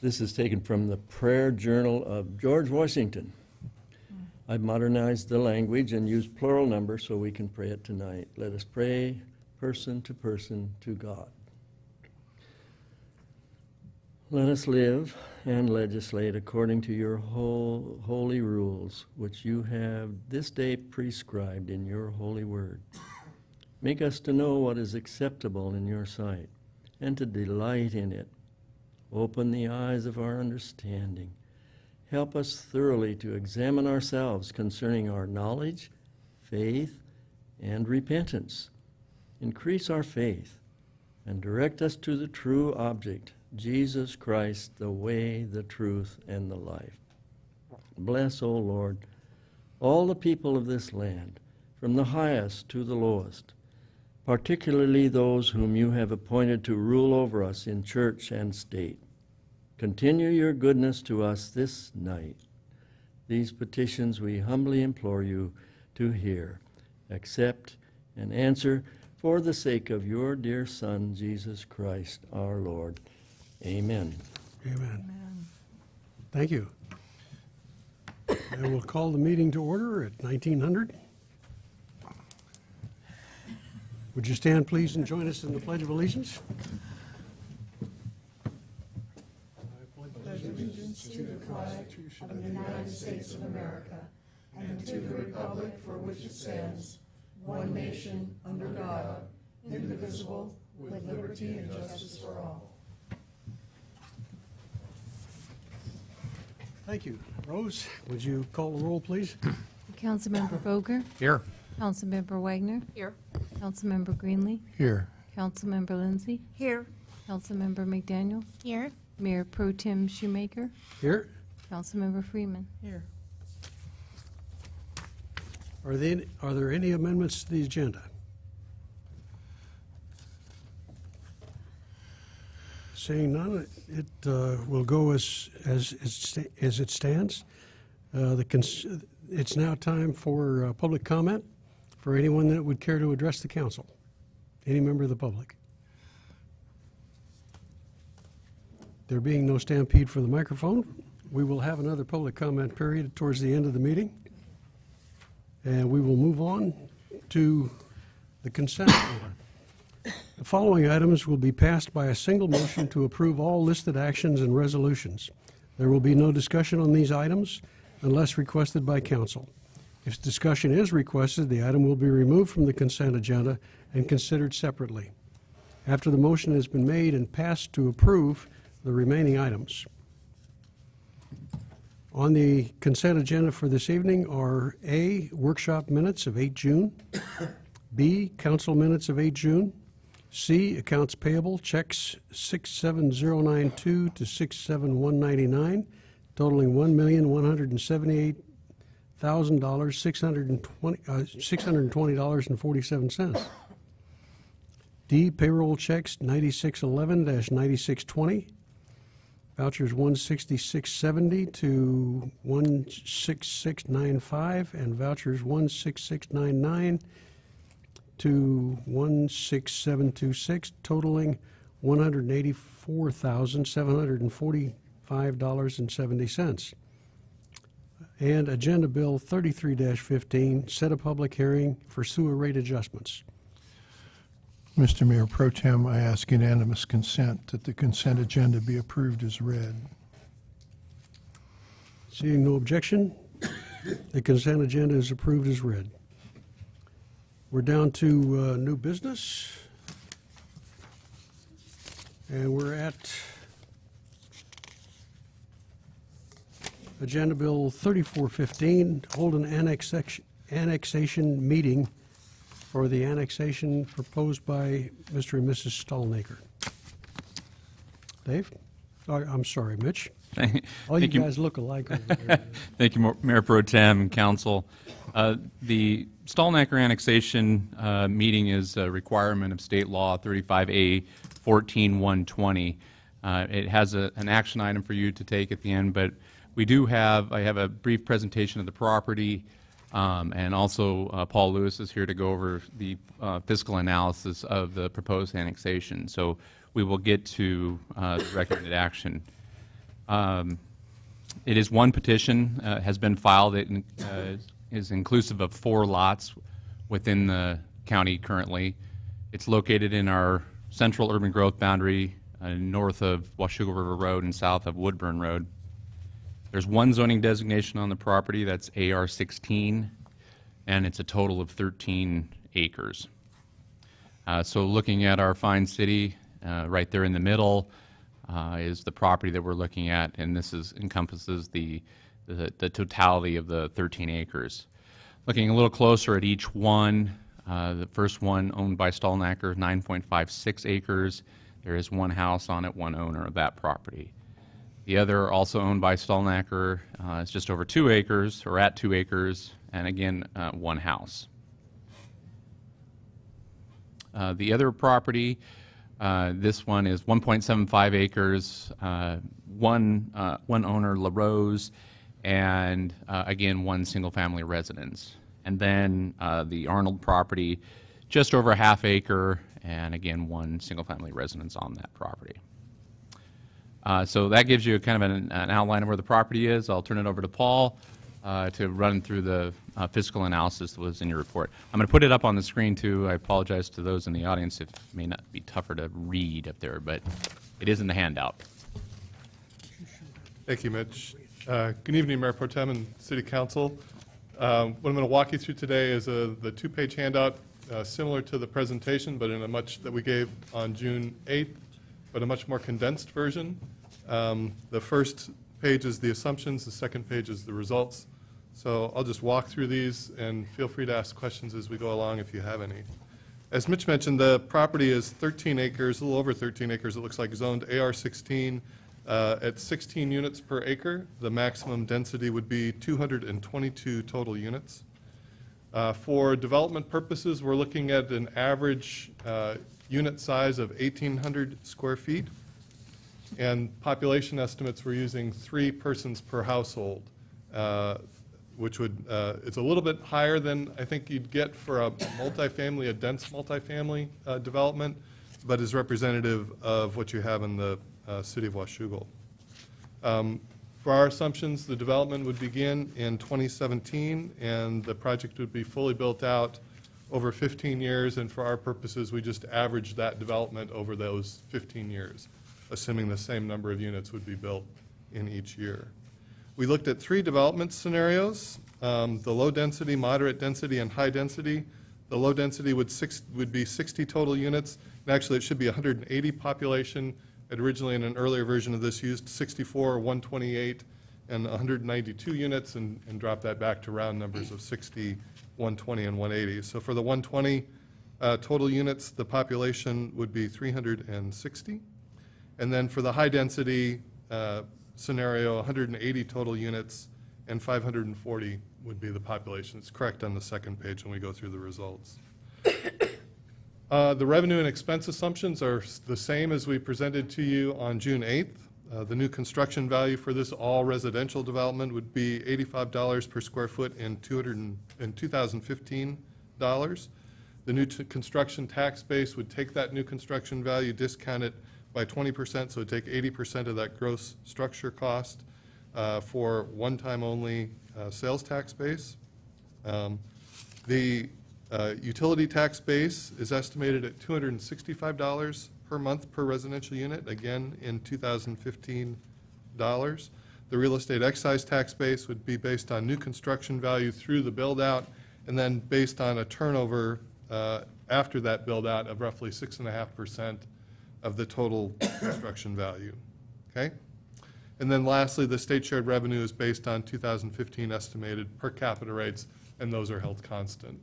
This is taken from the prayer journal of George Washington. I've modernized the language and used plural numbers so we can pray it tonight. Let us pray person to God. Let us live and legislate according to your holy rules, which you have this day prescribed in your holy word. Make us to know what is acceptable in your sight, and to delight in it. Open the eyes of our understanding. Help us thoroughly to examine ourselves concerning our knowledge, faith, and repentance. Increase our faith, and direct us to the true object, Jesus Christ, the way, the truth, and the life. Bless, O Lord, all the people of this land, from the highest to the lowest, particularly those whom you have appointed to rule over us in church and state. Continue your goodness to us this night. These petitions we humbly implore you to hear, accept, and answer for the sake of your dear Son, Jesus Christ, our Lord. Amen. Amen. Thank you. And we'll call the meeting to order at 1900. Would you stand, please, and join us in the Pledge of Allegiance? Pledge allegiance to the flag of the United States of America and to the republic for which it stands, one nation, under God, indivisible, with liberty and justice for all. Thank you. Rose, would you call the roll, please? Councilmember Boger. Here. Councilmember Wagner. Here. Councilmember Greenlee. Here. Councilmember Lindsay. Here. Councilmember McDaniel. Here. Mayor Pro Tem Shoemaker. Here. Councilmember Freeman. Here. Are there any amendments to the agenda? Seeing none, it will go as it stands. It's now time for public comment for anyone that would care to address the council. Any member of the public. There being no stampede for the microphone, we will have another public comment period towards the end of the meeting. And we will move on to the consent order. The following items will be passed by a single motion to approve all listed actions and resolutions. There will be no discussion on these items unless requested by council. If discussion is requested, the item will be removed from the consent agenda and considered separately. After the motion has been made and passed to approve the remaining items. On the consent agenda for this evening are A, workshop minutes of 8 June, B, council minutes of 8 June, C, accounts payable, checks 67092 to 67199, totaling $1,178,620.47. D, payroll checks 9611-9620, vouchers 16670 to 16695, and vouchers 16699 to 16726, totaling $184,745.70. And Agenda Bill 33-15, set a public hearing for sewer rate adjustments. Mr. Mayor Pro Tem, I ask unanimous consent that the consent agenda be approved as read. Seeing no objection, the consent agenda is approved as read. We're down to new business, and we're at Agenda Bill 3415, hold an annexation meeting for the annexation proposed by Mr. and Mrs. Stallnaker. Dave? Oh, I'm sorry, Mitch. All you guys look alike over there. Thank you, Mayor Pro Tem and Council. The Stallnaker annexation meeting is a requirement of State Law 35A 14120. It has an action item for you to take at the end, but I have a brief presentation of the property, and also Paul Lewis is here to go over the fiscal analysis of the proposed annexation. So we will get to the recommended action. It is one petition, has been filed. It is inclusive of 4 lots within the county currently. It's located in our central urban growth boundary, north of Washougal River Road and south of Woodburn Road. There's one zoning designation on the property, that's AR 16, and it's a total of 13 acres. So looking at our fine city, right there in the middle is the property that we're looking at, and this encompasses the totality of the 13 acres. Looking a little closer at each one, the first one owned by Stallnacker, 9.56 acres. There is one house on it, one owner of that property. The other, also owned by Stallnacker, is just over 2 acres, or at 2 acres, and again, one house. The other property, this one is 1.75 acres, one owner, La Rose, and again, one single-family residence. And then the Arnold property, just over a half acre, and again, one single-family residence on that property. So that gives you kind of an outline of where the property is. I'll turn it over to Paul to run through the fiscal analysis that was in your report. I'm going to put it up on the screen too. I apologize to those in the audience. It may not be tougher to read up there, but it is in the handout. Thank you, Mitch. Good evening, Mayor Pro Tem and City Council. What I'm going to walk you through today is the 2-page handout, similar to the presentation, but in a that we gave on June 8th, but a much more condensed version. The first page is the assumptions, the second page is the results. So I'll just walk through these, and feel free to ask questions as we go along if you have any. As Mitch mentioned, the property is 13 acres, a little over 13 acres, it looks like, zoned AR16 at 16 units per acre. The maximum density would be 222 total units. For development purposes, we're looking at an average unit size of 1,800 square feet. And population estimates, we're using 3 persons per household, which would, it's a little bit higher than I think you'd get for a multifamily, a dense multifamily development, but is representative of what you have in the city of Washougal. For our assumptions, the development would begin in 2017, and the project would be fully built out over 15 years, and for our purposes, we just averaged that development over those 15 years, assuming the same number of units would be built in each year. We looked at 3 development scenarios, the low density, moderate density, and high density. The low density would be 60 total units, and actually it should be 180 population. It originally, in an earlier version of this, used 64, 128, and 192 units, and dropped that back to round numbers of 60, 120, and 180. So for the 120 total units, the population would be 360. And then for the high-density scenario, 180 total units, and 540 would be the population. It's correct on the second page when we go through the results. The revenue and expense assumptions are the same as we presented to you on June 8th. The new construction value for this all-residential development would be $85 per square foot in 2015 dollars. The new construction tax base would take that new construction value, discount it by 20%, so it would take 80% of that gross structure cost for one-time only sales tax base. The utility tax base is estimated at $265 per month per residential unit, again in 2015 dollars. The real estate excise tax base would be based on new construction value through the build-out, and then based on a turnover after that build-out of roughly 6.5% of the total construction value. Okay? And then lastly, the state shared revenue is based on 2015 estimated per capita rates, and those are held constant.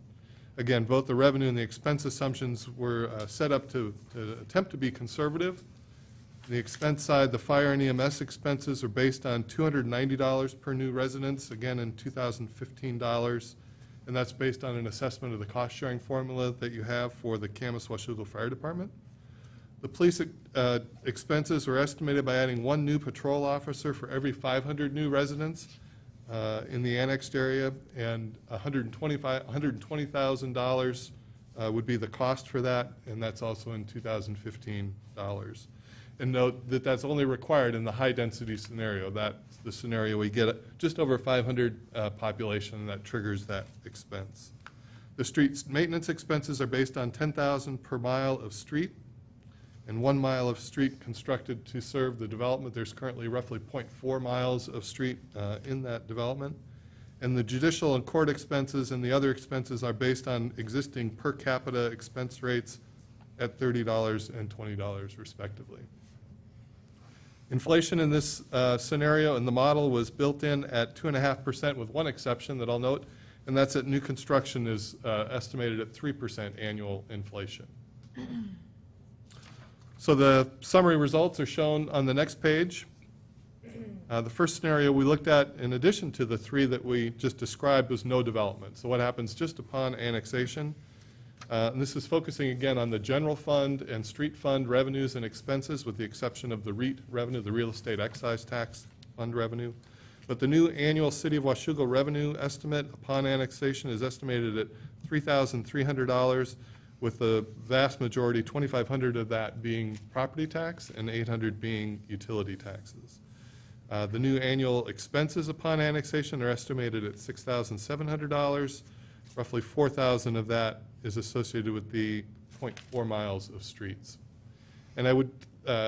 Again, both the revenue and the expense assumptions were set up to attempt to be conservative. The expense side, the fire and EMS expenses are based on $290 per new residence, again in 2015 dollars, and that's based on an assessment of the cost-sharing formula that you have for the Camas-Washougal Fire Department. The police expenses are estimated by adding 1 new patrol officer for every 500 new residents in the annexed area, and $120,000 would be the cost for that, and that's also in 2015 dollars. And note that that's only required in the high-density scenario. That's the scenario we get just over 500 population, and that triggers that expense. The street maintenance expenses are based on $10,000 per mile of street and 1 mile of street constructed to serve the development. There's currently roughly 0.4 miles of street in that development. And the judicial and court expenses and the other expenses are based on existing per capita expense rates at $30 and $20 respectively. Inflation in this scenario in the model was built in at 2.5% with one exception that I'll note, and that's that new construction is estimated at 3% annual inflation. So the summary results are shown on the next page. The first scenario we looked at, in addition to the three that we just described, was no development. So what happens just upon annexation? And this is focusing again on the general fund and street fund revenues and expenses, with the exception of the REIT revenue, the real estate excise tax fund revenue. But the new annual City of Washougal revenue estimate upon annexation is estimated at $3,300, with the vast majority, $2,500 of that being property tax and $800 being utility taxes. The new annual expenses upon annexation are estimated at $6,700. Roughly $4,000 of that is associated with the 0.4 miles of streets. And I would,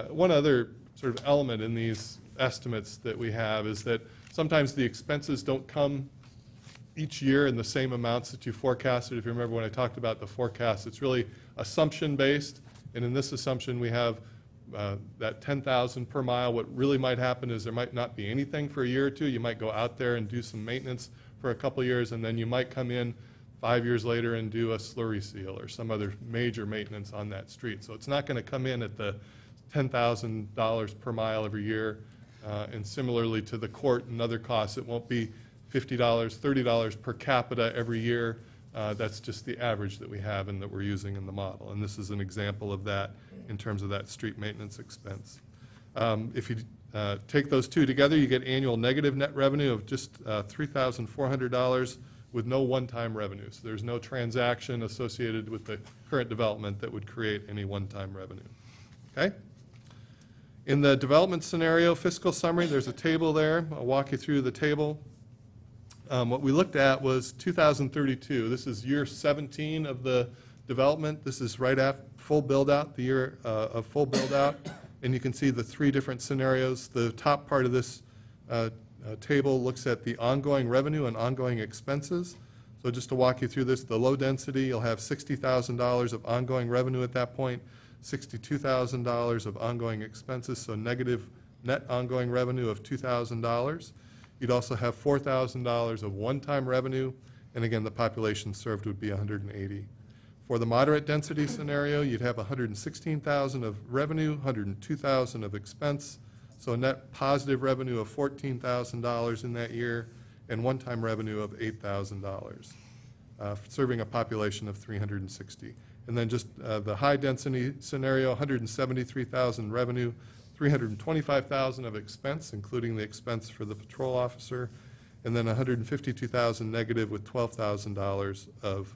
one other sort of element in these estimates that we have is that sometimes the expenses don't come each year in the same amounts that you forecasted. If you remember when I talked about the forecast, it's really assumption-based, and in this assumption we have that 10,000 per mile. What really might happen is there might not be anything for a year or two. You might go out there and do some maintenance for a couple years, and then you might come in 5 years later and do a slurry seal or some other major maintenance on that street. So it's not going to come in at the $10,000 per mile every year. And similarly to the court and other costs, it won't be $50, $30 per capita every year. That's just the average that we have and that we're using in the model. And this is an example of that in terms of that street maintenance expense. If you take those two together, you get annual negative net revenue of just $3,400 with no one-time revenue. So there's no transaction associated with the current development that would create any one-time revenue. Okay? In the development scenario fiscal summary, there's a table there. I'll walk you through the table. What we looked at was 2032. This is year 17 of the development. This is right after full build-out, the year of full build-out. And you can see the three different scenarios. The top part of this table looks at the ongoing revenue and ongoing expenses. So just to walk you through this, the low density, you'll have $60,000 of ongoing revenue at that point, $62,000 of ongoing expenses, so negative net ongoing revenue of $2,000. You'd also have $4,000 of one-time revenue, and again, the population served would be 180. For the moderate density scenario, you'd have 116,000 of revenue, 102,000 of expense, so a net positive revenue of $14,000 in that year, and one-time revenue of $8,000, serving a population of 360. And then just the high-density scenario, 173,000 revenue, 325,000 of expense, including the expense for the patrol officer, and then 152,000 negative with $12,000 of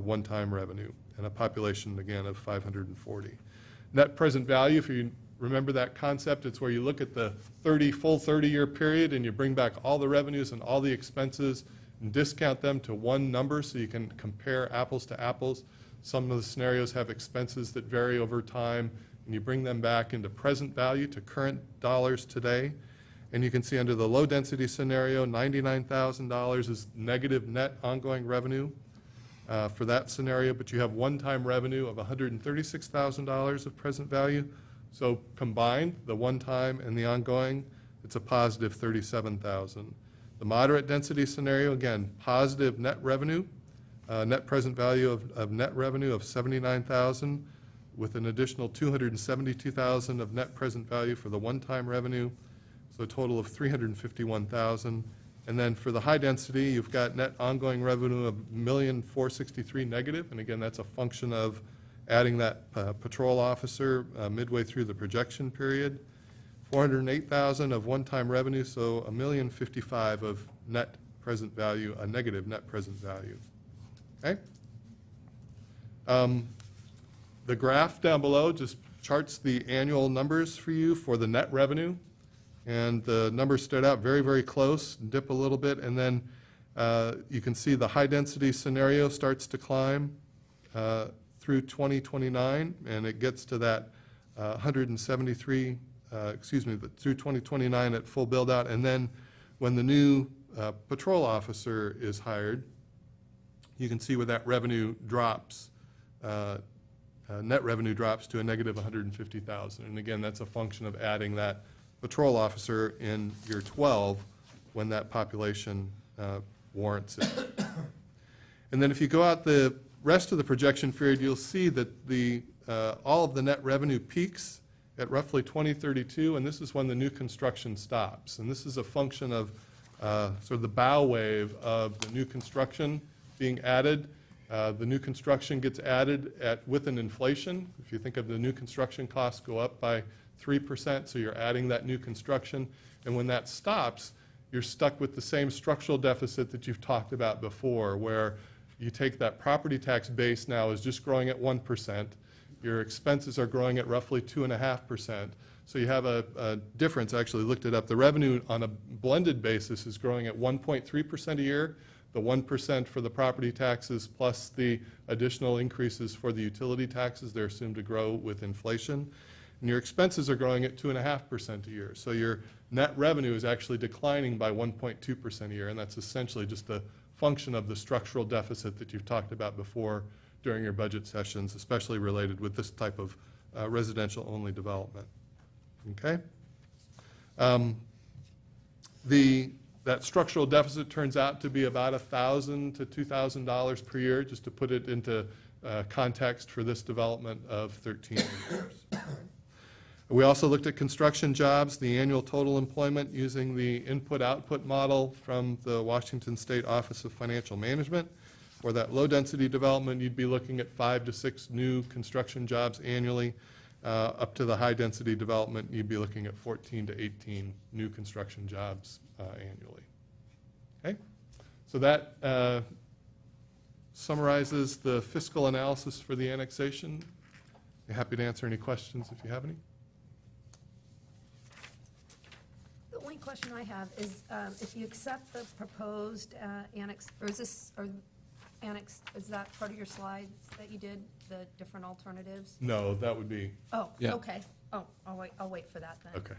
one-time revenue, and a population, again, of 540. Net present value, if you remember that concept, it's where you look at the full 30-year period and you bring back all the revenues and all the expenses and discount them to one number so you can compare apples to apples. Some of the scenarios have expenses that vary over time, and you bring them back into present value to current dollars today. And you can see under the low-density scenario, $99,000 is negative net ongoing revenue for that scenario, but you have one-time revenue of $136,000 of present value. So combined, the one-time and the ongoing, it's a positive $37,000. The moderate density scenario, again, positive net revenue, net present value of net revenue of $79,000 with an additional $272,000 of net present value for the one-time revenue, so a total of $351,000. And then for the high density, you've got net ongoing revenue of $1,463,000 negative, and again, that's a function of adding that patrol officer midway through the projection period. $408,000 of one-time revenue, so $1,055,000 of net present value, a negative net present value. Okay? The graph down below just charts the annual numbers for you for the net revenue. And the numbers start out very, very close, dip a little bit, and then you can see the high-density scenario starts to climb through 2029, and it gets to that 173, through 2029 at full build-out. And then when the new patrol officer is hired, you can see where that revenue drops, net revenue drops to a negative 150,000. And again, that's a function of adding that patrol officer in year 12 when that population warrants it. And then if you go out the rest of the projection period, you'll see that the all of the net revenue peaks at roughly 2032, and this is when the new construction stops. And this is a function of sort of the bow wave of the new construction being added. The new construction gets added with an inflation. If you think of the new construction costs go up by 3%, so you're adding that new construction. And when that stops, you're stuck with the same structural deficit that you've talked about before, where you take that property tax base now is just growing at 1%. Your expenses are growing at roughly 2.5%. So you have a difference. I actually looked it up. The revenue on a blended basis is growing at 1.3% a year. The 1% for the property taxes plus the additional increases for the utility taxes, they're assumed to grow with inflation. And your expenses are growing at 2.5% a year. So your net revenue is actually declining by 1.2% a year, and that's essentially just a function of the structural deficit that you've talked about before during your budget sessions, especially related with this type of residential-only development. Okay? That structural deficit turns out to be about $1,000 to $2,000 per year, just to put it into context for this development of 13 years. We also looked at construction jobs, the annual total employment using the input-output model from the Washington State Office of Financial Management. For that low-density development, you'd be looking at 5 to 6 new construction jobs annually. Up to the high-density development, you'd be looking at 14 to 18 new construction jobs annually. Okay? So that summarizes the fiscal analysis for the annexation. I'm happy to answer any questions if you have any. The only question I have is if you accept the proposed annex, or is this, or annex, is that part of your slides that you did, the different alternatives? No, that would be, Oh, Yeah. okay. Oh, I'll wait for that then. okay.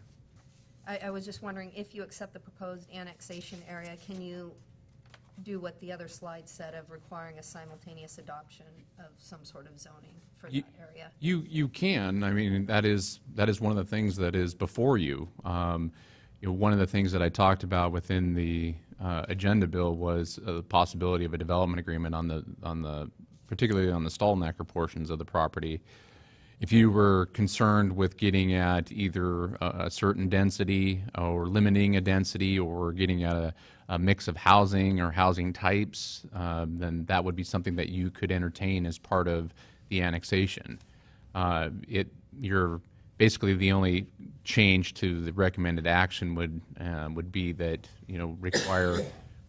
I was just wondering, if you accept the proposed annexation area, can you do what the other slide said of requiring a simultaneous adoption of some sort of zoning for that area? You can. I mean, that is one of the things that is before you. One of the things that I talked about within the agenda bill was the possibility of a development agreement particularly on the Stallnacker portions of the property. If you were concerned with getting at either a certain density or limiting a density or getting at a mix of housing or housing types, then that would be something that you could entertain as part of the annexation. Basically the only change to the recommended action would be that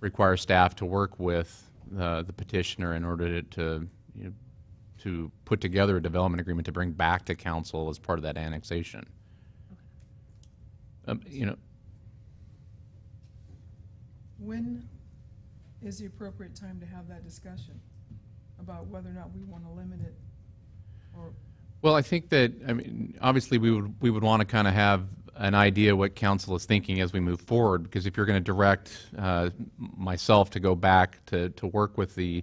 require staff to work with the petitioner in order to put together a development agreement to bring back to council as part of that annexation. When is the appropriate time to have that discussion about whether or not we want to limit it? Or Well, I think that, obviously we would want to kind of have an idea what council is thinking as we move forward, because if you're going to direct myself to go back to work with the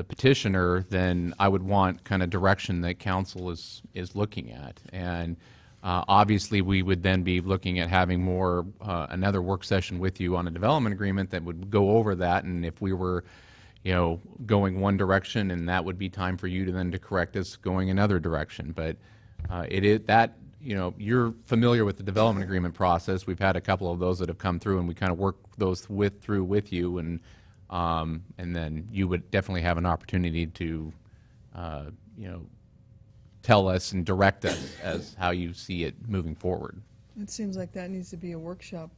petitioner, then I would want kind of direction that council is looking at. And obviously we would then be looking at having another work session with you on a development agreement that would go over that, and if we were going one direction, and that would be time for you to correct us going another direction. But you're familiar with the development agreement process. We've had a couple of those that have come through, and we kind of work those through with you, and then you would definitely have an opportunity to, tell us and direct us as how you see it moving forward. it seems like that needs to be a workshop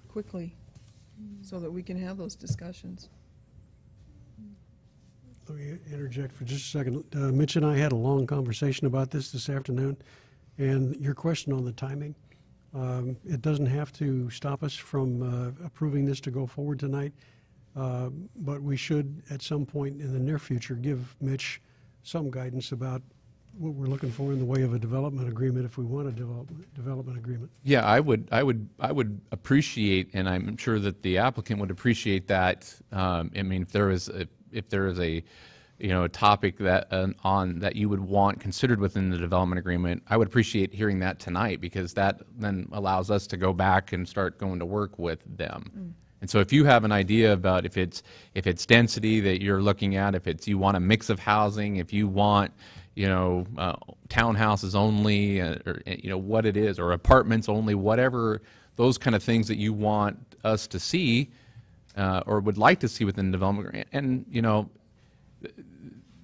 quickly so that we can have those discussions. Let me interject for just a second. Mitch and I had a long conversation about this afternoon, And your question on the timing, it doesn't have to stop us from approving this to go forward tonight, but we should, at some point in the near future, give Mitch some guidance about what we're looking for in the way of a development agreement if we want a development agreement. Yeah, I would appreciate, and I'm sure that the applicant would appreciate that. I mean, if there is a a topic that on that you would want considered within the development agreement, I would appreciate hearing that tonight, because that then allows us to go back and start going to work with them. And so if you have an idea about if it's density that you're looking at, if it's you want a mix of housing, if you want townhouses only, or what it is, or apartments only, whatever those kind of things that you want us to see or would like to see within the development agreement. And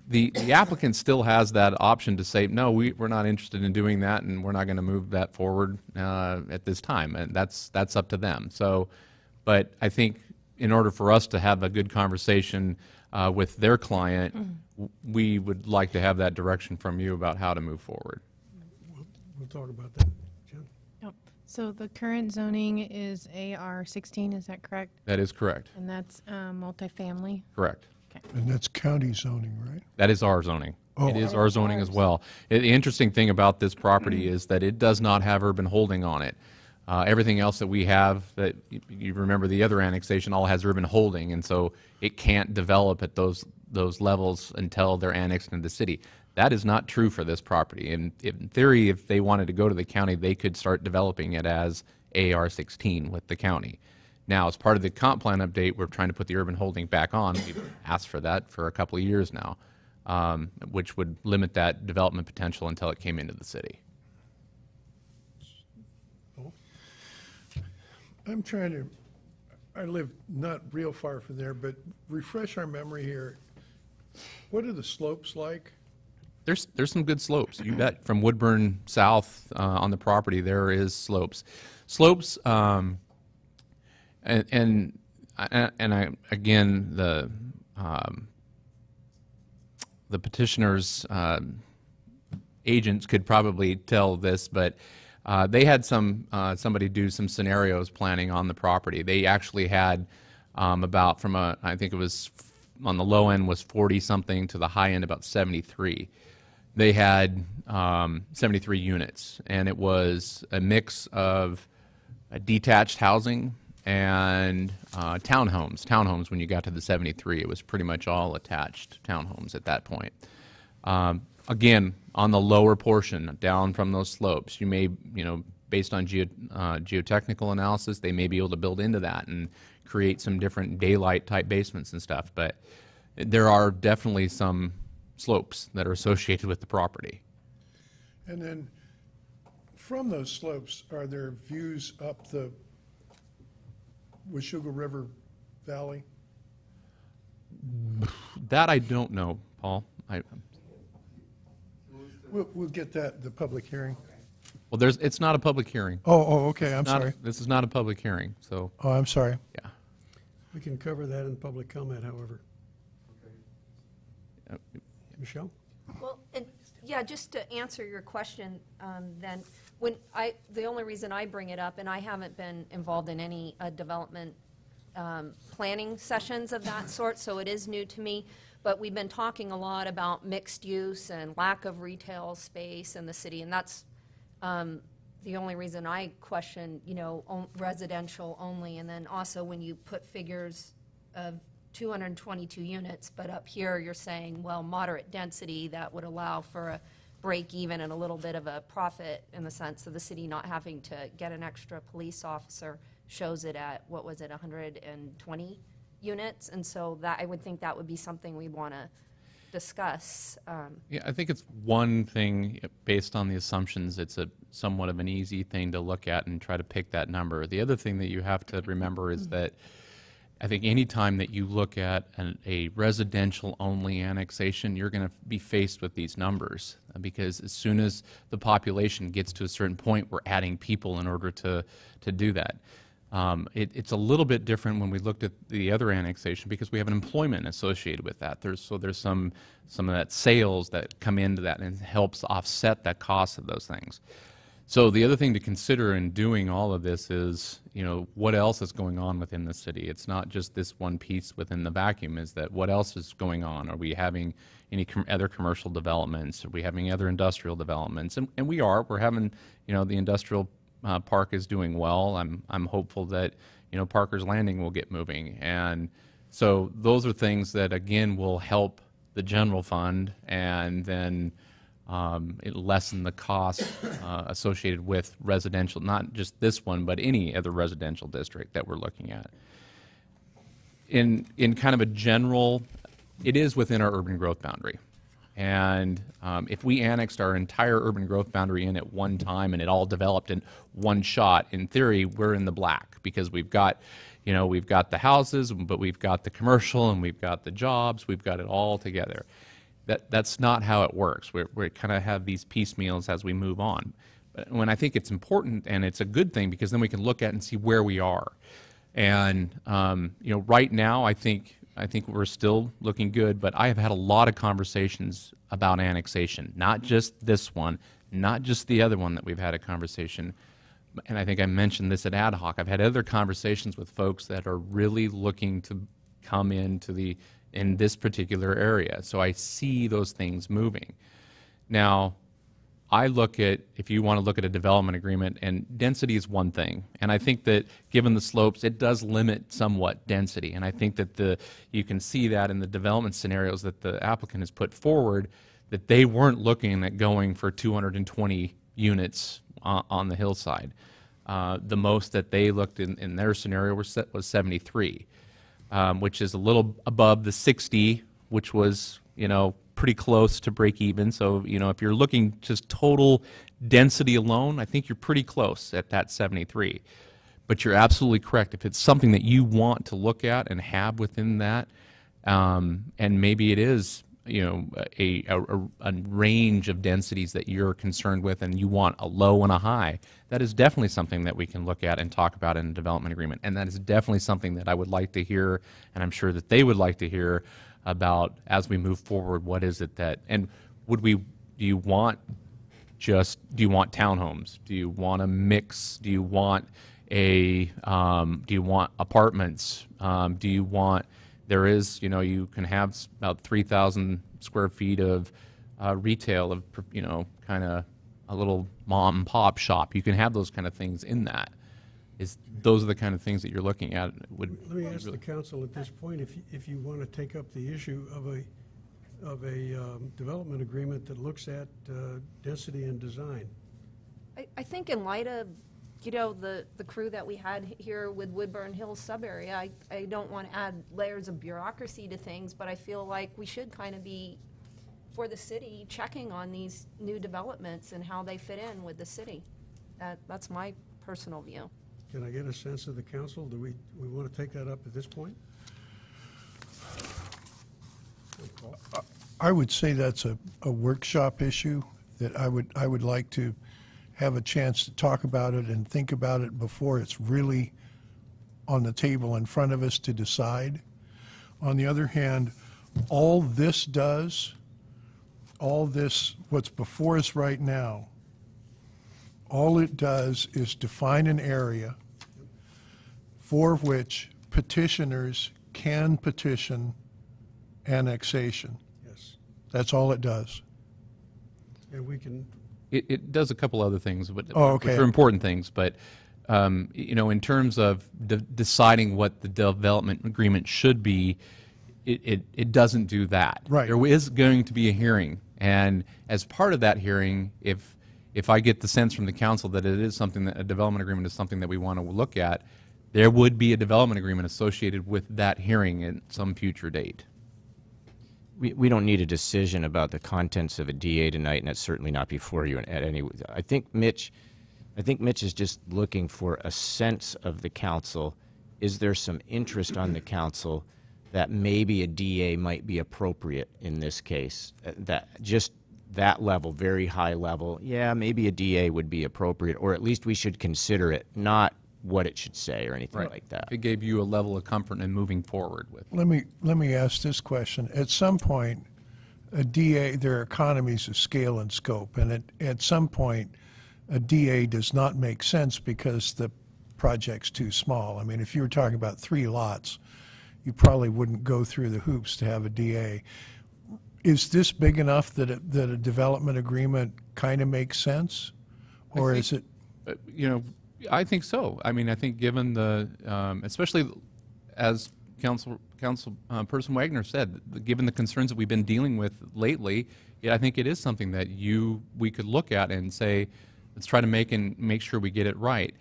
the applicant still has that option to say, no, we're not interested in doing that, and we're not going to move that forward at this time, and that's up to them. So, but I think in order for us to have a good conversation with their client, we would like to have that direction from you about how to move forward. We'll talk about that. Jen? Yep. So the current zoning is AR 16, is that correct? That is correct. And that's multifamily? Correct. And that's county zoning, right? That is our zoning. Oh. It is our zoning as well. The interesting thing about this property is that it does not have urban holding on it. Everything else that we have, that you remember the other annexation, all has urban holding, and so it can't develop at those levels until they're annexed into the city. That is not true for this property. And in theory, if they wanted to go to the county, they could start developing it as AR 16 with the county. Now, as part of the comp plan update, we're trying to put the urban holding back on. We've asked for that for a couple of years now, which would limit that development potential until it came into the city. I'm trying to, I live not real far from there, but refresh our memory here. What are the slopes like? There's some good slopes. You bet. From Woodburn south on the property, there is slopes. Slopes, and I, again, the petitioner's agents could probably tell this, but they had somebody do some scenarios planning on the property. They actually had about I think it was on the low end was 40 something to the high end about 73. They had 73 units, and it was a mix of detached housing and townhomes. Townhomes, when you got to the 73, it was pretty much all attached townhomes at that point. Again, on the lower portion, down from those slopes, you may, based on geotechnical analysis, they may be able to build into that and create some different daylight-type basements and stuff. But there are definitely some slopes that are associated with the property. And then from those slopes, are there views up the Washougal River Valley? That I don't know, Paul. We'll get that, the public hearing. Well, it's not a public hearing. Oh, okay, I'm sorry. This is not a public hearing, so, Oh, I'm sorry. yeah. We can cover that in public comment, however. Michelle? Well, and, yeah, just to answer your question, then, the only reason I bring it up, and I haven't been involved in any development planning sessions of that sort, so it is new to me, but we've been talking a lot about mixed use and lack of retail space in the city, and that's the only reason I question, residential only, and then also when you put figures of 222 units, but up here you're saying, well, moderate density, that would allow for a break even and a little bit of a profit in the sense of the city not having to get an extra police officer, shows it at, 120 units? And so that, I would think that would be something we'd want to discuss. Yeah, I think it's one thing, based on the assumptions, it's somewhat of an easy thing to look at and try to pick that number. The other thing that you have to remember is that I think any time that you look at a residential-only annexation, you're going to be faced with these numbers, because as soon as the population gets to a certain point, we're adding people in order to do that. It's a little bit different when we looked at the other annexation because we have an employment associated with that. There's some of that sales that come into that and helps offset that cost of those things. So the other thing to consider in doing all of this is, what else is going on within the city? It's not just this one piece within the vacuum, is that what else is going on? Are we having any other commercial developments? Are we having other industrial developments? And we're having, the industrial park is doing well. I'm hopeful that, Parker's Landing will get moving. And so those are things that, again, will help the general fund and then it lessen the cost associated with residential, not just this one, but any other residential district that we're looking at. In kind of a general, it is within our urban growth boundary. And if we annexed our entire urban growth boundary in at one time and it all developed in one shot, in theory, we're in the black because we've got the houses, but we've got the commercial and we've got the jobs, we've got it all together. That's not how it works. We kind of have these piecemeals as we move on. But when I think it's important and it's a good thing because then we can look at and see where we are. And right now I think we're still looking good, but I have had a lot of conversations about annexation, not just this one, not just the other one that we've had a conversation. And I think I mentioned this at Ad Hoc. I've had other conversations with folks that are really looking to come in this particular area. So I see those things moving. Now, I look at, if you want to look at a development agreement, and density is one thing. And I think that given the slopes, it does limit somewhat density. And I think that you can see that in the development scenarios that the applicant has put forward, that they weren't looking at going for 220 units on the hillside. The most that they looked in their scenario was 73. Which is a little above the 60, which was, pretty close to break even. So, if you're looking just total density alone, I think you're pretty close at that 73. But you're absolutely correct. If it's something that you want to look at and have within that, and maybe it is, a range of densities that you're concerned with and you want a low and a high, that is definitely something that we can look at and talk about in a development agreement. And that is definitely something that I would like to hear, and I'm sure that they would like to hear about as we move forward. What is it that, and do you want townhomes? Do you want a mix? Do you want apartments? Do you want, you can have about 3,000 square feet of retail of, kind of a little mom and pop shop. You can have those kind of things in that. Those are the kind of things that you're looking at. Let me ask the council at this point if you want to take up the issue of a development agreement that looks at density and design. I think in light of, the crew that we had here with Woodburn Hills sub-area, I don't want to add layers of bureaucracy to things, but I feel like we should kind of be, for the city, checking on these new developments and how they fit in with the city. That's my personal view. Can I get a sense of the council? Do we want to take that up at this point? I would say that's a workshop issue that I would like to have a chance to talk about it and think about it before it's really on the table in front of us to decide. On the other hand, what's before us right now, all it does is define an area for which petitioners can petition annexation. Yes. That's all it does. And we can. It does a couple other things, but okay. Which are important things. But in terms of deciding what the development agreement should be, it doesn't do that. Right. There is going to be a hearing, and as part of that hearing, if I get the sense from the council that it is something that a development agreement is something that we want to look at, there would be a development agreement associated with that hearing at some future date. We don't need a decision about the contents of a DA tonight, and that's certainly not before you at any. I think Mitch is just looking for a sense of the council. Is there some interest on the council that maybe a DA might be appropriate in this case? That level, very high level, yeah, maybe a DA would be appropriate, or at least we should consider it, not what it should say or anything Right. like that. It gave you a level of comfort in moving forward with. Let me ask this question. At some point, a DA, there are economies of scale and scope, and at some point, a DA does not make sense because the project's too small. I mean, if you were talking about 3 lots, you probably wouldn't go through the hoops to have a DA. Is this big enough that that a development agreement kind of makes sense? Or is it? You know, I think so. I mean, I think given the, especially as Councilperson Wagner said, given the concerns that we've been dealing with lately, yeah, I think it is something that we could look at and say, let's try to make sure we get it right.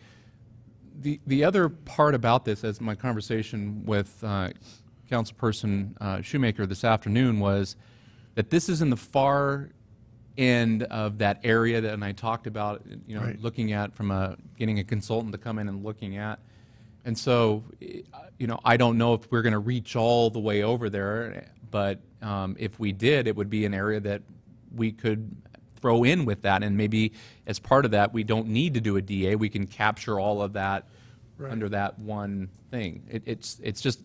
The other part about this, as my conversation with Councilperson Shoemaker this afternoon, was that this is in the far end of that area that, and I talked about, you know, Right. looking at from getting a consultant to come in and looking at. And so, you know, I don't know if we're going to reach all the way over there, but if we did, it would be an area that we could throw in with that, and maybe as part of that, we don't need to do a DA. We can capture all of that under that one thing. It's just,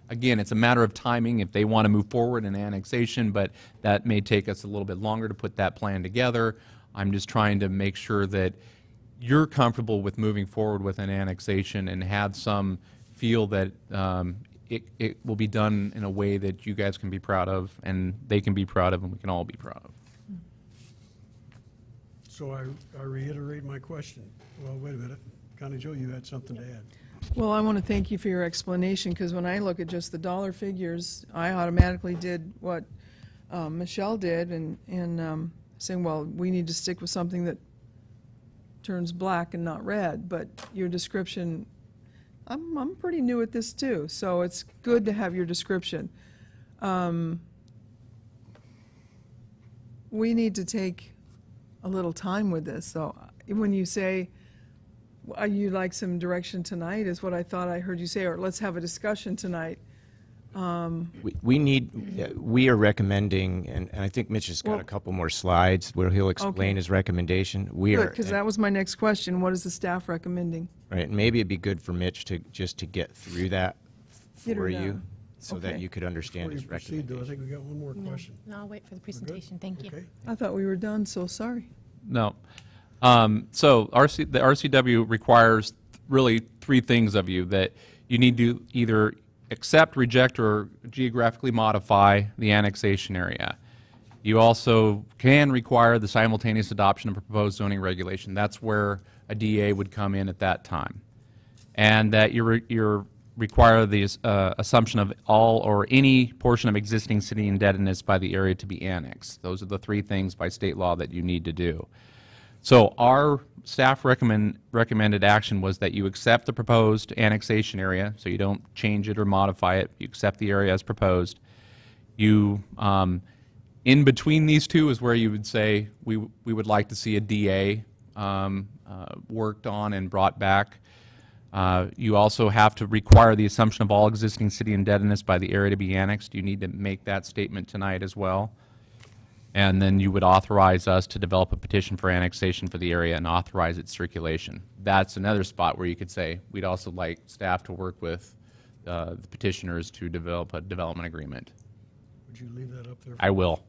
again, it's a matter of timing if they want to move forward in annexation, but that may take us a little bit longer to put that plan together. I'm just trying to make sure that you're comfortable with moving forward with an annexation and have some feel that it will be done in a way that you guys can be proud of, and they can be proud of, and we can all be proud of. So I reiterate my question. Well, wait a minute. Connie Jo, you had something to add. Well, I want to thank you for your explanation, because when I look at just the dollar figures, I automatically did what Michelle did, and saying, well, we need to stick with something that turns black and not red. But your description, I'm pretty new at this too, so it's good to have your description. We need to take a little time with this. So when you say, you like some direction tonight, is what I thought I heard you say, or let's have a discussion tonight. We are recommending, and I think Mitch has got Well- a couple more slides where he'll explain Okay. his recommendation. We Good, are, because that was my next question. What is the staff recommending? right, and maybe it'd be good for Mitch to get through that Get her for you, done. so that Okay. you could understand Before his you proceed, though, I recommendation. think we got one more question. No, I'll wait for the presentation. Thank you. Okay? I thought we were done, so sorry. No. So the RCW requires really 3 things of you: that you need to either accept, reject, or geographically modify the annexation area. You also can require the simultaneous adoption of a proposed zoning regulation. That's where a DA would come in at that time. And that you require the assumption of all or any portion of existing city indebtedness by the area to be annexed. Those are the 3 things by state law that you need to do. So our staff recommended action was that you accept the proposed annexation area, so you don't change it or modify it. You accept the area as proposed. You, in between these two is where you would say we would like to see a DA worked on and brought back. You also have to require the assumption of all existing city indebtedness by the area to be annexed. You need to make that statement tonight as well. And then you would authorize us to develop a petition for annexation for the area and authorize its circulation. That's another spot where you could say, we'd also like staff to work with the petitioners to develop a development agreement. Would you leave that up there? I will.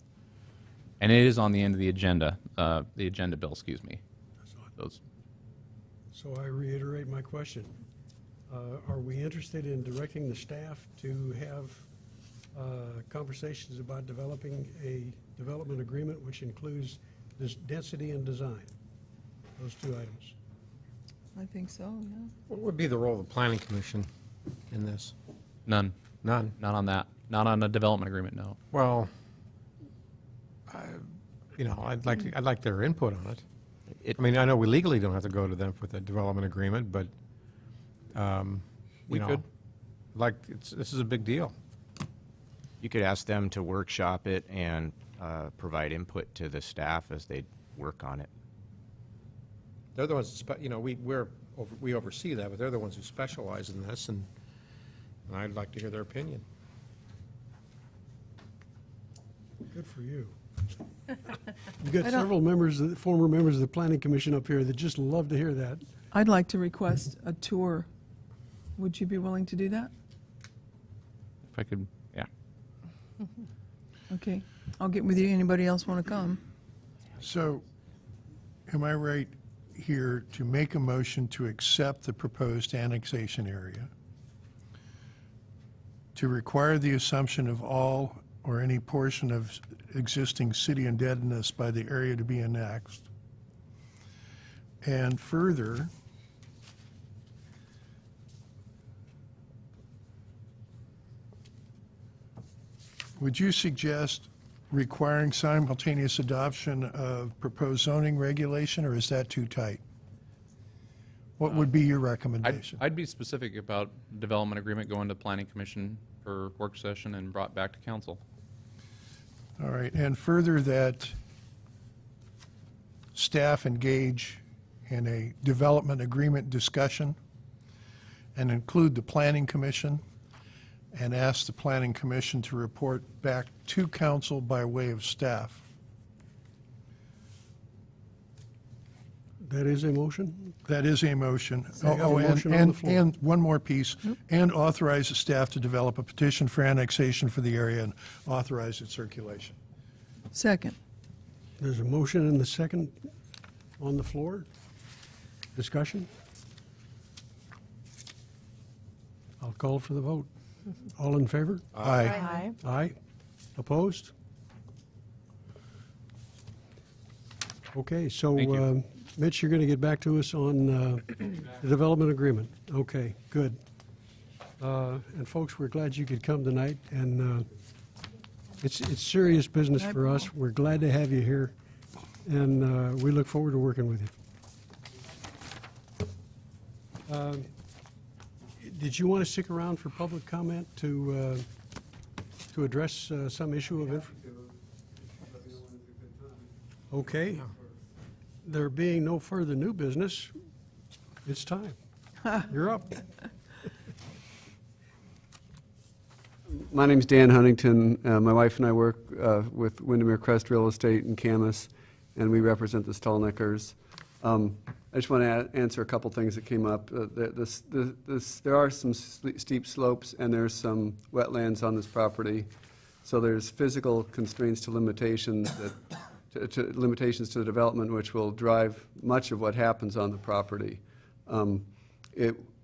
And it is on the end of the agenda bill, excuse me. Those. So I reiterate my question. Are we interested in directing the staff to have conversations about developing a development agreement which includes this density and design? Those 2 items. I think so, yeah. What would be the role of the planning commission in this? None. None. Not on that. Not on a development agreement, no. Well, I'd like their input on it. I mean, I know we legally don't have to go to them for the development agreement, but, We could. this is a big deal. You could ask them to workshop it and provide input to the staff as they work on it. They're the ones, we oversee that, but they're the ones who specialize in this, and I'd like to hear their opinion. Good for you. You've got several members, former members of the Planning Commission up here that just love to hear that. I'd like to request a tour. Would you be willing to do that? If I could, yeah. Okay, I'll get with you. Anybody else want to come? So, am I right here to make a motion to accept the proposed annexation area, to require the assumption of all or any portion of existing city indebtedness by the area to be annexed, and further, would you suggest requiring simultaneous adoption of proposed zoning regulation, or is that too tight? What would be your recommendation? I'd be specific about development agreement going to planning commission for work session and brought back to council. All right, and further that staff engage in a development agreement discussion and include the planning commission and ask the planning commission to report back to council by way of staff. That is a motion? That is a motion. We have a motion on the floor. And one more piece, and authorize the staff to develop a petition for annexation for the area and authorize its circulation. Second. There's a motion and the second on the floor. Discussion? I'll call for the vote. All in favor? Aye. Aye. Opposed? Okay, so, Thank you. Mitch, you're going to get back to us on the development agreement. Okay, good. And folks, we're glad you could come tonight, and it's serious business for us. We're glad to have you here, and we look forward to working with you. Did you want to stick around for public comment to address some issue of interest? Okay. There being no further new business, it's time. You're up. My name's Dan Huntington. My wife and I work with Windermere Crest Real Estate in Camas, and we represent the Stallneckers. I just want to answer a couple things that came up. There are some steep slopes and there's some wetlands on this property. So there's physical constraints to limitations limitations to the development, which will drive much of what happens on the property.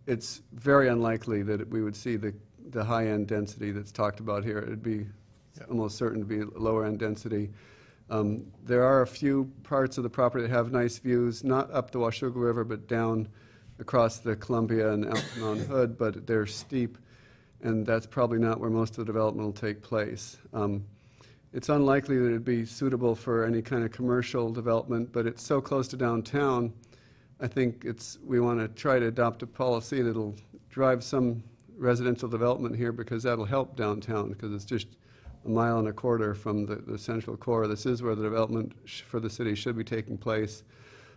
It's very unlikely that we would see the high-end density that's talked about here. It'd be almost certain to be lower-end density. There are a few parts of the property that have nice views, not up the Washougal River, but down across the Columbia and out to Mount Hood, but they're steep, and that's probably not where most of the development will take place. It's unlikely that it'd be suitable for any kind of commercial development, but it's so close to downtown, I think we want to try to adopt a policy that'll drive some residential development here, because that'll help downtown, because it's just a mile and a quarter from the central core. This is where the development for the city should be taking place.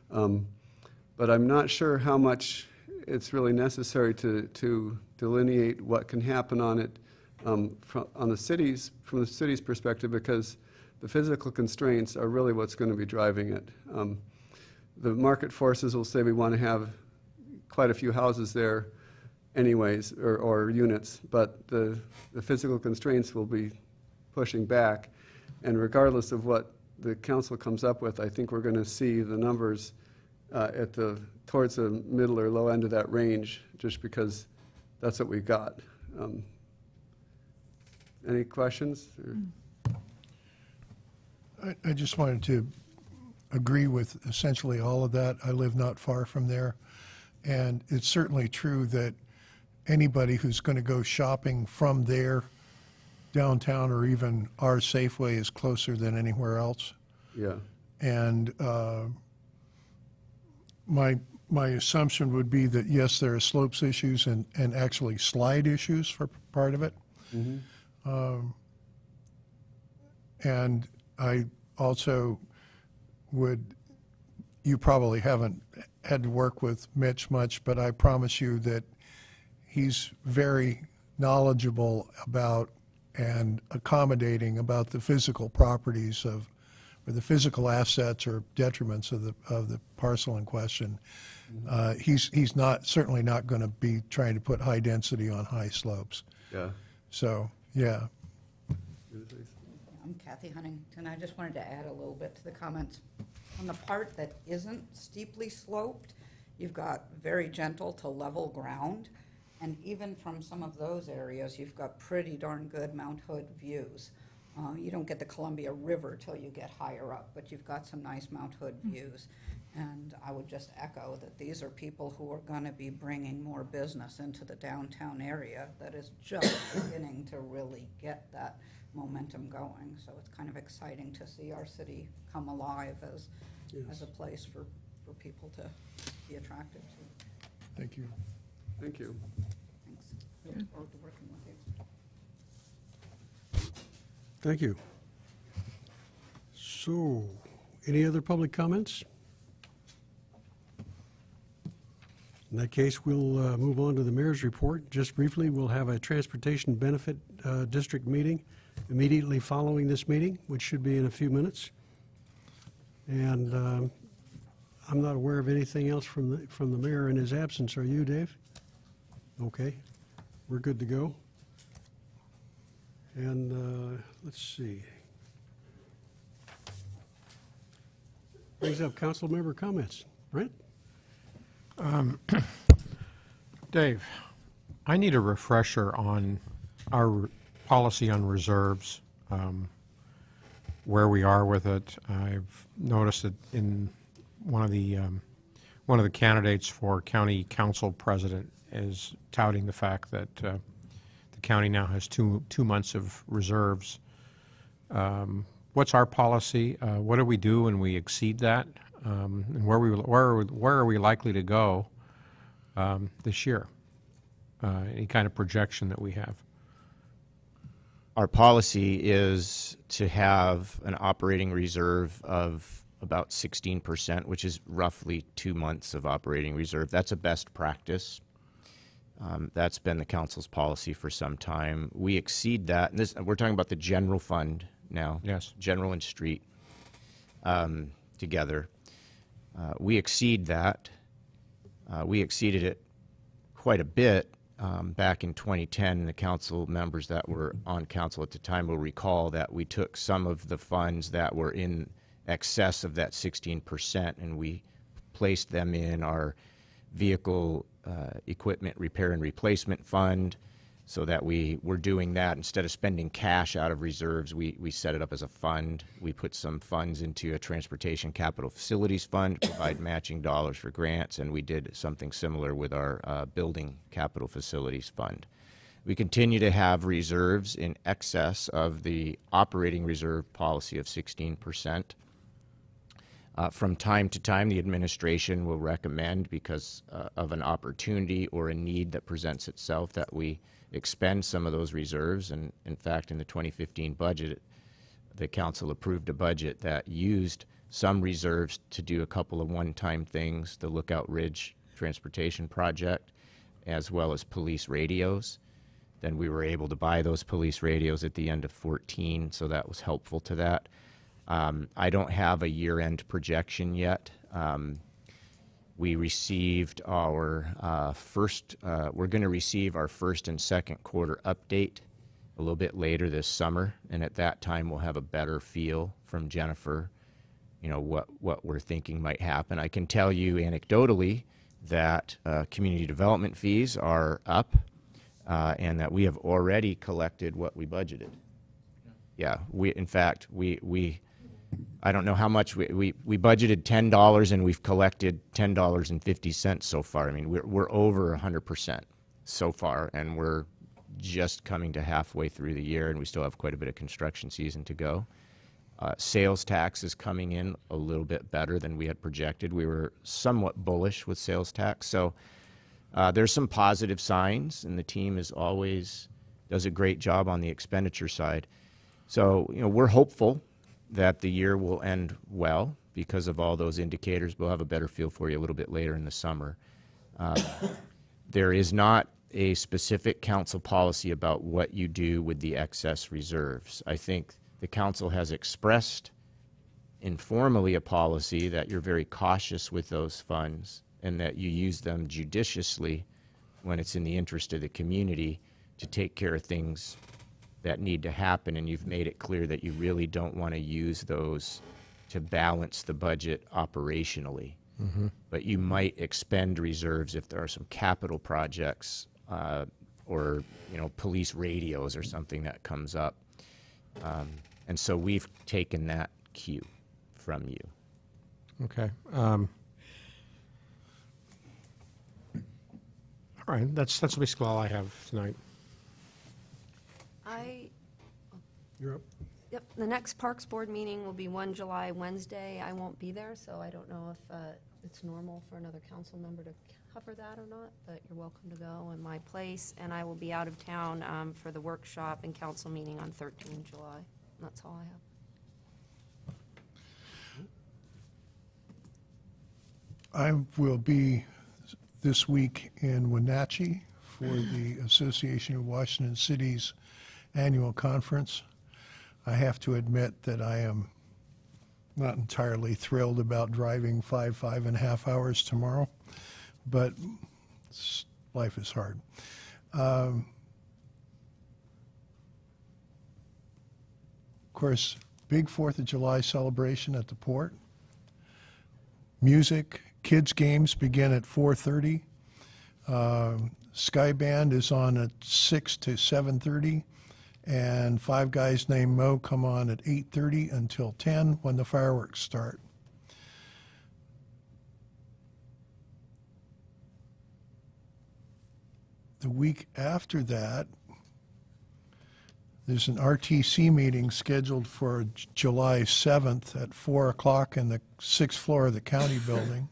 But I'm not sure how much it's really necessary to delineate what can happen on it from the city's perspective, because the physical constraints are really what's going to be driving it. The market forces will say we want to have quite a few houses there anyways, or units, but the physical constraints will be pushing back, and regardless of what the council comes up with, I think we're going to see the numbers towards the middle or low end of that range, just because that's what we've got. Any questions? I just wanted to agree with essentially all of that. I live not far from there, and it's certainly true that anybody who's going to go shopping from there downtown, or even our Safeway, is closer than anywhere else. Yeah. And my assumption would be that, yes, there are slopes issues and actually slide issues for part of it. Mm-hmm. And I also you probably haven't had to work with Mitch much, but I promise you that he's very knowledgeable about and accommodating about the physical properties of the physical assets or detriments of the parcel in question. He's not, certainly not going to be trying to put high density on high slopes. Yeah. So, yeah. I'm Kathy Huntington. I just wanted to add a little bit to the comments. On the part that isn't steeply sloped, you've got very gentle to level ground. And even from some of those areas, you've got pretty darn good Mount Hood views. You don't get the Columbia River till you get higher up, but you've got some nice Mount Hood views. And I would just echo that these are people who are going to be bringing more business into the downtown area that is just beginning to really get that momentum going. So it's kind of exciting to see our city come alive as a place for people to be attracted to. Thank you. Thank you. Thanks. We look forward to working with you. Thank you. So, any other public comments? In that case, we'll move on to the mayor's report. Just briefly, we'll have a transportation benefit district meeting immediately following this meeting, which should be in a few minutes. And I'm not aware of anything else from the mayor in his absence. Are you, Dave? Okay, we're good to go. And let's see. Brings up council member comments. Brent? Dave, I need a refresher on our policy on reserves, where we are with it. I've noticed that in one of the candidates for county council president is touting the fact that the county now has two months of reserves. What's our policy? What do we do when we exceed that? And where are we likely to go this year? Any kind of projection that we have? Our policy is to have an operating reserve of about 16%, which is roughly 2 months of operating reserve. That's a best practice. That's been the council's policy for some time. We exceed that, and we're talking about the general fund now. Yes. General and street together. We exceed that. We exceeded it quite a bit back in 2010. The council members that were on council at the time will recall that we took some of the funds that were in excess of that 16% and we placed them in our vehicle equipment repair and replacement fund, so that we were doing that instead of spending cash out of reserves. We set it up as a fund. We put some funds into a transportation capital facilities fund to provide matching dollars for grants, and we did something similar with our building capital facilities fund. We continue to have reserves in excess of the operating reserve policy of 16%. From time to time, the administration will recommend, because of an opportunity or a need that presents itself, that we expend some of those reserves. And in fact, in the 2015 budget, the council approved a budget that used some reserves to do a couple of one-time things, the Lookout Ridge transportation project, as well as police radios. Then we were able to buy those police radios at the end of 2014, so that was helpful to that. I don't have a year-end projection yet. We received our we're going to receive our first and second quarter update a little bit later this summer, and at that time we'll have a better feel from Jennifer, you know, what we're thinking might happen. I can tell you anecdotally that community development fees are up, and that we have already collected what we budgeted. Yeah, in fact, I don't know how much we budgeted $10 and we've collected $10.50 so far. I mean, we're over 100% so far, and we're just coming to halfway through the year, and we still have quite a bit of construction season to go. Sales tax is coming in a little bit better than we had projected. We were somewhat bullish with sales tax, so there's some positive signs, and the team does a great job on the expenditure side. So, you know, we're hopeful that the year will end well because of all those indicators. We'll have a better feel for you a little bit later in the summer. There is not a specific council policy about what you do with the excess reserves. I think the council has expressed informally a policy that you're very cautious with those funds and that you use them judiciously when it's in the interest of the community to take care of things that need to happen, and you've made it clear that you really don't want to use those to balance the budget operationally. But you might expend reserves if there are some capital projects or police radios or something that comes up. And so we've taken that cue from you. Okay. All right, that's basically all I have tonight. You're up. Yep, the next Parks Board meeting will be 1 July, Wednesday. I won't be there, so I don't know if it's normal for another council member to cover that or not, but you're welcome to go in my place. And I will be out of town for the workshop and council meeting on 13 July. That's all I have. I will be this week in Wenatchee for the Association of Washington Cities annual conference. I have to admit that I am not entirely thrilled about driving 5.5 hours tomorrow, but life is hard. Of course, big 4th of July celebration at the port. Music, kids' games begin at 4:30. Sky Band is on at 6 to 7:30. And 5 Guys Named Mo come on at 8:30 until 10 when the fireworks start. The week after that, there's an RTC meeting scheduled for July 7th at 4 o'clock in the 6th floor of the county building.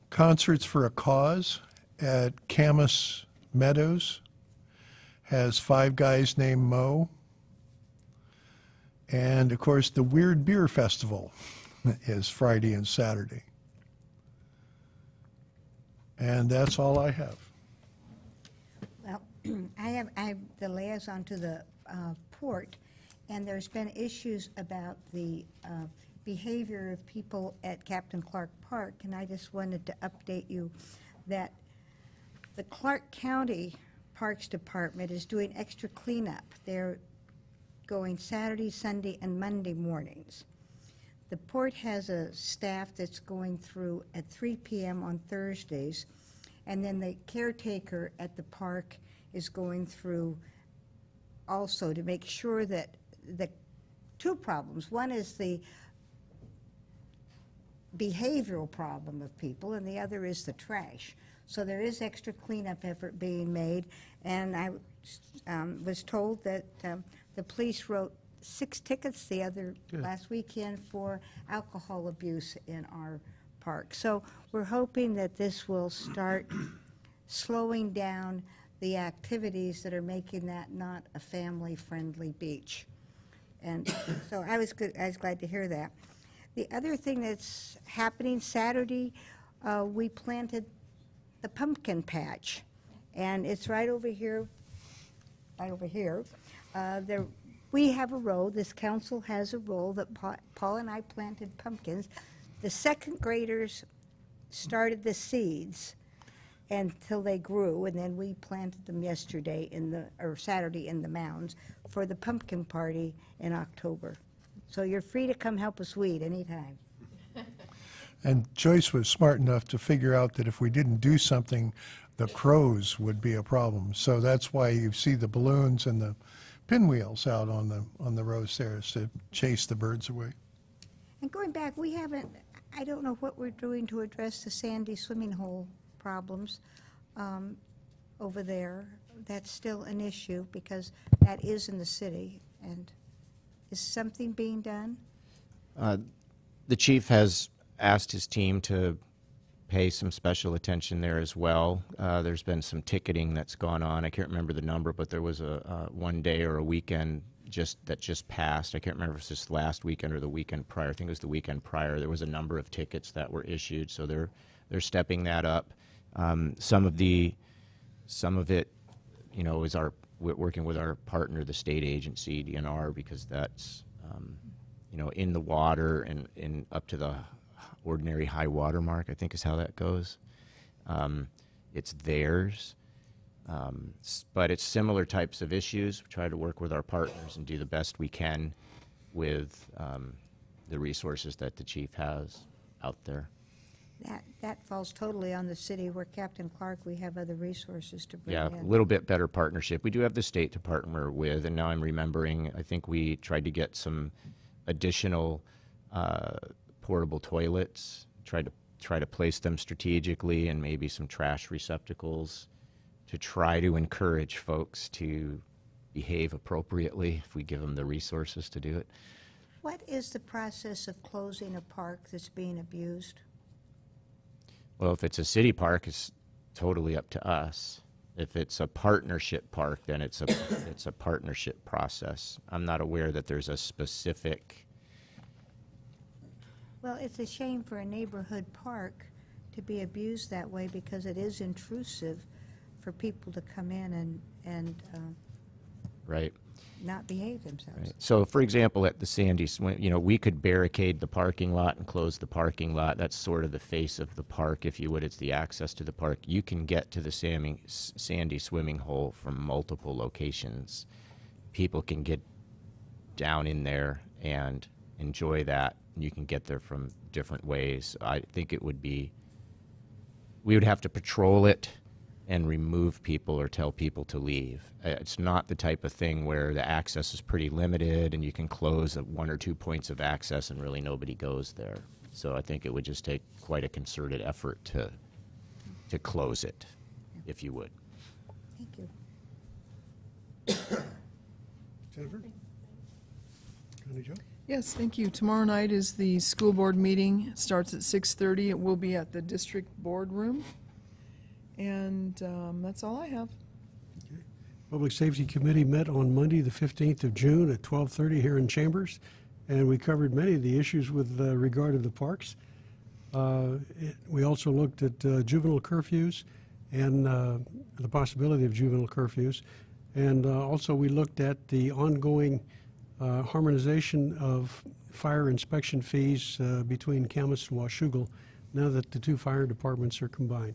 Concerts for a Cause at Camas Meadows has 5 Guys Named Mo. And, of course, the Weird Beer Festival is Friday and Saturday. And that's all I have. Well, I'm the liaison to the port, and there's been issues about the behavior of people at Captain Clark Park, and I just wanted to update you that the Clark County Parks Department is doing extra cleanup. They're going Saturday, Sunday, and Monday mornings. The port has a staff that's going through at 3 p.m. on Thursdays, and then the caretaker at the park is going through also to make sure that the 2 problems. One is the behavioral problem of people, and the other is the trash. So there is extra cleanup effort being made, and I was told that the police wrote 6 tickets last weekend for alcohol abuse in our park. So we're hoping that this will start slowing down the activities that are making that not a family-friendly beach. And so I was glad to hear that. The other thing that's happening Saturday, we planted the pumpkin patch, and it's right over here. We have a row, this council has a row that Paul and I planted pumpkins. The 2nd graders started the seeds until they grew, and then we planted them Saturday in the mounds for the pumpkin party in October. So you're free to come help us weed anytime. And Joyce was smart enough to figure out that if we didn't do something, the crows would be a problem. So that's why you see the balloons and the pinwheels out on the rows there, is to chase the birds away. And going back, I don't know what we're doing to address the sandy swimming hole problems over there. That's still an issue because that is in the city. And is something being done? The chief has asked his team to pay some special attention there as well. There's been some ticketing that's gone on. I can't remember the number, but there was a one day or a weekend that just passed. I can't remember if it was this last weekend or the weekend prior. I think it was the weekend prior. There was a number of tickets that were issued, so they're stepping that up. Some of it, is we're working with our partner, the state agency, DNR, because that's in the water and up to the ordinary high water mark, I think is how that goes. It's theirs. But it's similar types of issues. We try to work with our partners and do the best we can with the resources that the chief has out there. That falls totally on the city. Where Captain Clark, we have other resources to bring Yeah, in. a little bit better partnership. We do have the state to partner with, and now I'm remembering, I think we tried to get some additional portable toilets, try to place them strategically, and maybe some trash receptacles to try to encourage folks to behave appropriately if we give them the resources to do it. What is the process of closing a park that's being abused? Well, if it's a city park, it's totally up to us. If it's a partnership park, then it's a partnership process. I'm not aware that there's a specific. Well, it's a shame for a neighborhood park to be abused that way because it is intrusive for people to come in and Right. not behave themselves. Right. So, for example, at the Sandy Swim, we could barricade the parking lot and close the parking lot. That's sort of the face of the park, if you would. It's the access to the park. You can get to the Sandy swimming hole from multiple locations. People can get down in there and enjoy that. You can get there from different ways. I think it would be, we would have to patrol it and remove people or tell people to leave. It's not the type of thing where the access is pretty limited and you can close one or two points of access and really nobody goes there. So I think it would just take quite a concerted effort to close it, if you would. Thank you. Jennifer? Connie Jo? Yes, thank you. Tomorrow night is the school board meeting. It starts at 6:30. It will be at the district boardroom. And that's all I have. Public Safety Committee met on Monday, the 15th of June at 12:30 here in Chambers, and we covered many of the issues with regard to the parks. We also looked at juvenile curfews and the possibility of juvenile curfews. And also we looked at the ongoing harmonization of fire inspection fees between Camas and Washougal now that the two fire departments are combined.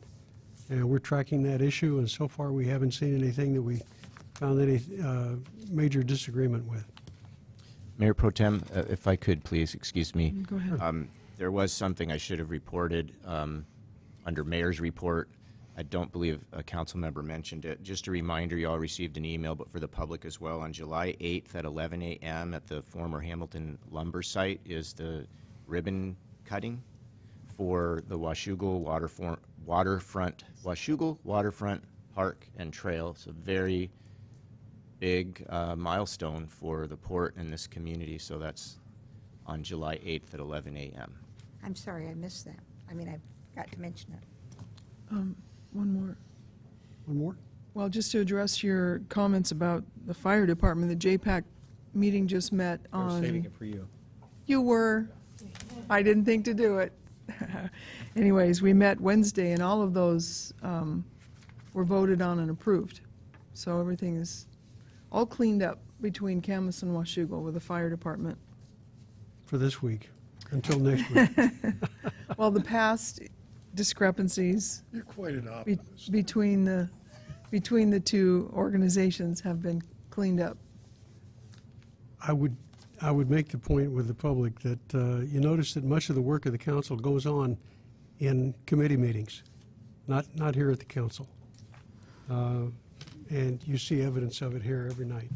And we're tracking that issue, and so far we haven't seen anything that we found any major disagreement with. Mayor Pro Tem, if I could, please, excuse me. Go ahead. There was something I should have reported under Mayor's report. I don't believe a council member mentioned it. Just a reminder, you all received an email, but for the public as well, on July 8th at 11 a.m. at the former Hamilton lumber site is the ribbon cutting for the Washougal Waterfront Park and Trail. It's a very big milestone for the port and this community, so that's on July 8th at 11 a.m. I'm sorry, I missed that. I mean, I forgot to mention it. One more. One more? Well, just to address your comments about the fire department, the JPAC meeting just met on. I was saving it for you. You were. I didn't think to do it. Anyways, we met Wednesday, and all of those were voted on and approved. So everything is all cleaned up between Camas and Washougal with the fire department. For this week, until next week. Well, the past discrepancies You're quite an optimist. between the two organizations have been cleaned up. I would make the point with the public that you notice that much of the work of the council goes on in committee meetings, not here at the council. And you see evidence of it here every night.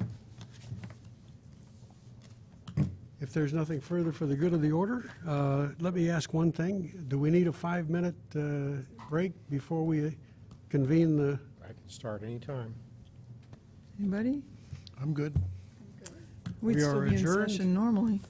If there's nothing further for the good of the order, let me ask one thing. Do we need a 5-minute break before we convene the? I can start anytime. Anybody? I'm good. We'd We still are be in adjourned. session normally.